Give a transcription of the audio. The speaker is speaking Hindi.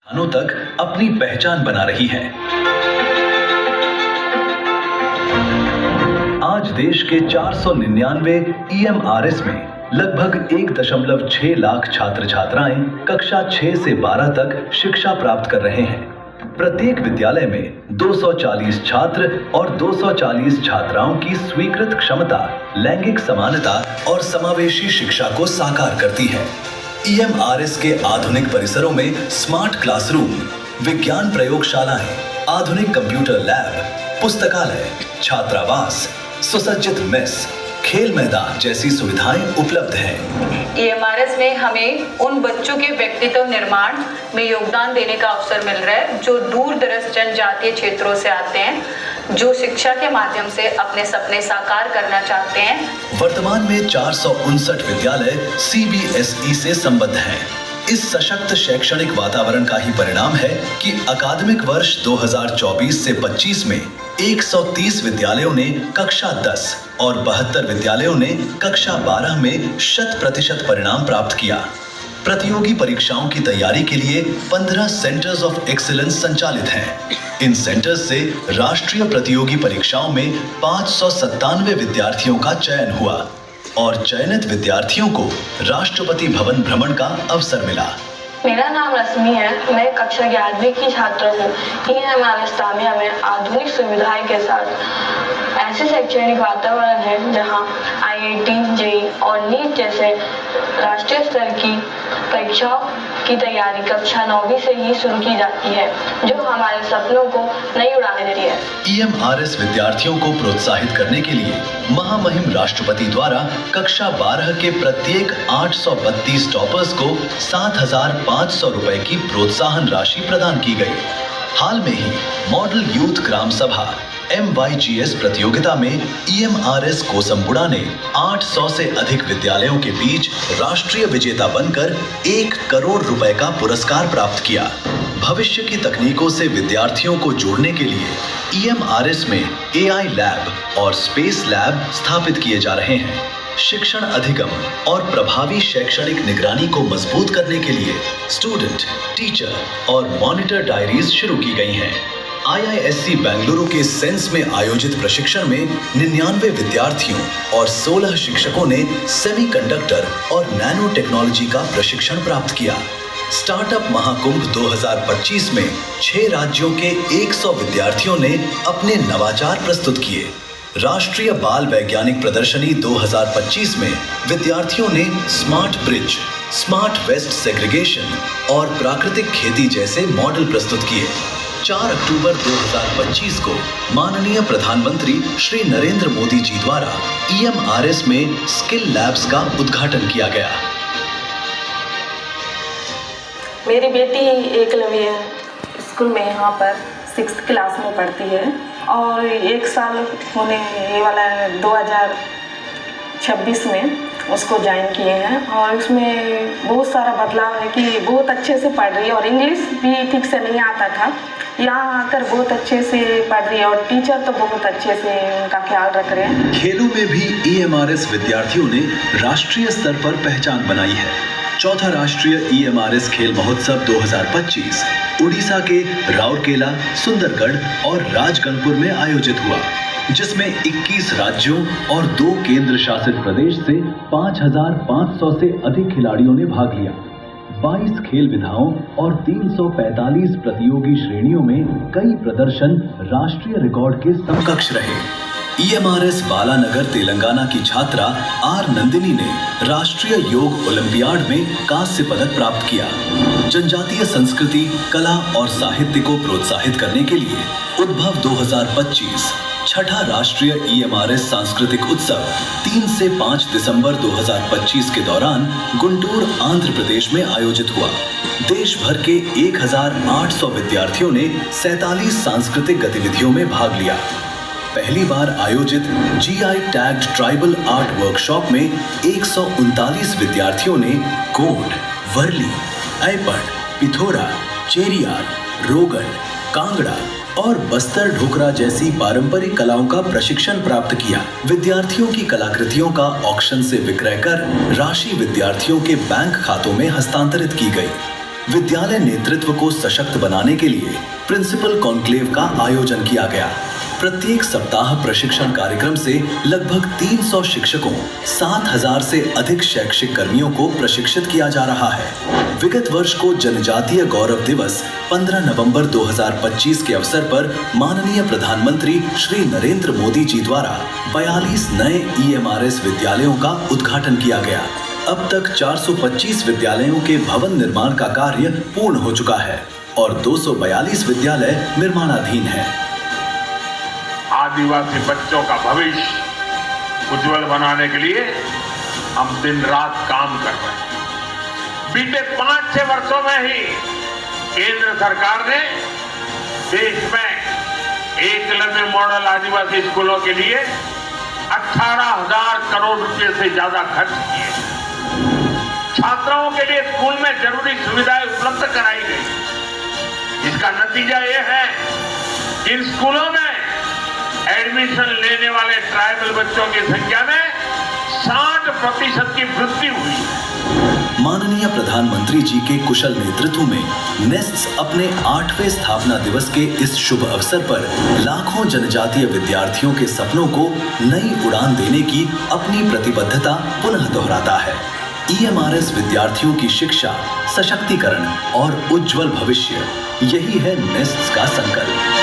स्थानों तक अपनी पहचान बना रही है। आज देश के 499 EMRS में लगभग 1.6 लाख छात्र छात्राएं कक्षा 6 से 12 तक शिक्षा प्राप्त कर रहे हैं। प्रत्येक विद्यालय में 240 छात्र और 240 छात्राओं की स्वीकृत क्षमता लैंगिक समानता और समावेशी शिक्षा को साकार करती है। EMRS के आधुनिक परिसरों में स्मार्ट क्लासरूम, विज्ञान प्रयोगशालाएं, आधुनिक कंप्यूटर लैब, पुस्तकालय, छात्रावास, सुसज्जित मेस, खेल मैदान जैसी सुविधाएं उपलब्ध हैं। EMRS में हमें उन बच्चों के व्यक्तित्व निर्माण में योगदान देने का अवसर मिल रहा है जो दूर दराज जनजातीय क्षेत्रों से आते हैं, जो शिक्षा के माध्यम से अपने सपने साकार करना चाहते हैं। वर्तमान में 459 विद्यालय CBSE से संबद्ध हैं। इस सशक्त शैक्षणिक वातावरण का ही परिणाम है कि अकादमिक वर्ष 2024 से 25 में 130 विद्यालयों ने कक्षा 10 और 72 विद्यालयों ने कक्षा 12 में 100% परिणाम प्राप्त किया। प्रतियोगी परीक्षाओं की तैयारी के लिए 15 सेंटर्स ऑफ एक्सीलेंस संचालित हैं। इन सेंटर्स से राष्ट्रीय प्रतियोगी परीक्षाओं में 597 विद्यार्थियों का चयन हुआ और चयनित विद्यार्थियों को राष्ट्रपति भवन भ्रमण का अवसर मिला। मेरा नाम रश्मि है। मैं कक्षा 11वीं की छात्र हूँ। EMRS तामिया में आधुनिक सुविधाएं के साथ ऐसे शैक्षणिक वातावरण है जहाँ IIT, JEE और NEET जैसे राष्ट्रीय स्तर की परीक्षाओं की तैयारी कक्षा 9वीं से ही शुरू की जाती है, जो हमारे सपनों को नई उड़ान दे रही है। EMRS विद्यार्थियों को प्रोत्साहित करने के लिए महामहिम राष्ट्रपति द्वारा कक्षा 12 के प्रत्येक 832 टॉपर्स को 7,500 रुपए की प्रोत्साहन राशि प्रदान की गई। हाल में ही मॉडल यूथ ग्राम सभा MYGS प्रतियोगिता में EMRS कोसमबुड़ा ने 800 से अधिक विद्यालयों के बीच राष्ट्रीय विजेता बनकर 1 करोड़ रुपए का पुरस्कार प्राप्त किया। भविष्य की तकनीकों से विद्यार्थियों को जोड़ने के लिए EMRS में AI लैब और स्पेस लैब स्थापित किए जा रहे हैं। शिक्षण अधिगम और प्रभावी शैक्षणिक निगरानी को मजबूत करने के लिए स्टूडेंट, टीचर और मॉनिटर डायरीज शुरू की गई हैं। IISc बेंगलुरु के सेंस में आयोजित प्रशिक्षण में 99 विद्यार्थियों और 16 शिक्षकों ने सेमीकंडक्टर और नैनो टेक्नोलॉजी का प्रशिक्षण प्राप्त किया। स्टार्टअप महाकुंभ 2025 में 6 राज्यों के 100 विद्यार्थियों ने अपने नवाचार प्रस्तुत किए। राष्ट्रीय बाल वैज्ञानिक प्रदर्शनी 2025 में विद्यार्थियों ने smart bridge, smart waste segregation और प्राकृतिक खेती जैसे मॉडल प्रस्तुत किए। 4 अक्टूबर 2025 को माननीय प्रधानमंत्री श्री नरेंद्र मोदी जी द्वारा EMRS में स्किल लैब्स का उद्घाटन किया गया। मेरी बेटी एकलव्य स्कूल में यहाँ पर 6th क्लास में पढ़ती है और 1 साल होने ये वाला है। 2026 में उसको ज्वाइन किए हैं और उसमें बहुत सारा बदलाव है कि बहुत अच्छे से पढ़ रही है और इंग्लिश भी ठीक से नहीं आता था। यहाँ आकर बहुत अच्छे से पढ़ रही है और टीचर तो बहुत अच्छे से उनका ख्याल रख रहे हैं। खेलों में भी EMRS विद्यार्थियों ने राष्ट्रीय स्तर पर पहचान बनाई है। चौथा राष्ट्रीय EMRS खेल महोत्सव 2025 उड़ीसा के राउरकेला, सुंदरगढ़ और राजगंगपुर में आयोजित हुआ, जिसमें 21 राज्यों और 2 केंद्र शासित प्रदेश से 5,500 से अधिक खिलाड़ियों ने भाग लिया। 22 खेल विधाओं और 345 प्रतियोगी श्रेणियों में कई प्रदर्शन राष्ट्रीय रिकॉर्ड के समकक्ष रहे। EMRS बालानगर तेलंगाना की छात्रा R नंदिनी ने राष्ट्रीय योग ओलंपियाड में कांस्य पदक प्राप्त किया। जनजातीय संस्कृति, कला और साहित्य को प्रोत्साहित करने के लिए उद्भव 2025 छठा राष्ट्रीय EMRS सांस्कृतिक उत्सव 3 से 5 दिसंबर 2025 के दौरान गुंटूर, आंध्र प्रदेश में आयोजित हुआ। देश भर के 1,800 विद्यार्थियों ने 47 सांस्कृतिक गतिविधियों में भाग लिया। पहली बार आयोजित GI tagged tribal art workshop में 139 विद्यार्थियों ने कोड, वर्ली, ऐपट, पिथोरा, चेरियाल, रोगन, कांगड़ा और बस्तर ढोकरा जैसी पारंपरिक कलाओं का प्रशिक्षण प्राप्त किया। विद्यार्थियों की कलाकृतियों का ऑक्शन से विक्रय कर राशि विद्यार्थियों के बैंक खातों में हस्तांतरित की गई। विद्यालय नेतृत्व को सशक्त बनाने के लिए प्रिंसिपल कॉन्क्लेव का आयोजन किया गया। प्रत्येक सप्ताह प्रशिक्षण कार्यक्रम से लगभग 300 शिक्षकों, 7000 से अधिक शैक्षिक कर्मियों को प्रशिक्षित किया जा रहा है। विगत वर्ष को जनजातीय गौरव दिवस 15 नवंबर 2025 के अवसर पर माननीय प्रधानमंत्री श्री नरेंद्र मोदी जी द्वारा 42 नए EMRS विद्यालयों का उद्घाटन किया गया। अब तक 425 विद्यालयों के भवन निर्माण का कार्य पूर्ण हो चुका है और 242 विद्यालय निर्माणाधीन हैं। आदिवासी बच्चों का भविष्य उज्जवल बनाने के लिए हम दिन रात काम कर रहे हैं। बीते 5-6 वर्षों में ही केंद्र सरकार ने देश में एकलव्य मॉडल आदिवासी स्कूलों के लिए 18,000 करोड़ रुपए से ज्यादा खर्च किए। छात्राओं के लिए स्कूल में जरूरी सुविधाएं उपलब्ध कराई गई। इसका नतीजा यह है कि इन स्कूलों में एडमिशन लेने वाले ट्राइबल बच्चों की संख्या में 60% की वृद्धि हुई। माननीय प्रधानमंत्री जी के कुशल नेतृत्व में नेस्ट्स अपने 8वें स्थापना दिवस के इस शुभ अवसर पर लाखों जनजातीय विद्यार्थियों के सपनों को नई उड़ान देने की अपनी प्रतिबद्धता पुनः दोहराता है। EMRS विद्यार्थियों की शिक्षा, सशक्तिकरण और उज्जवल भविष्य, यही है नेस्ट्स का संकल्प।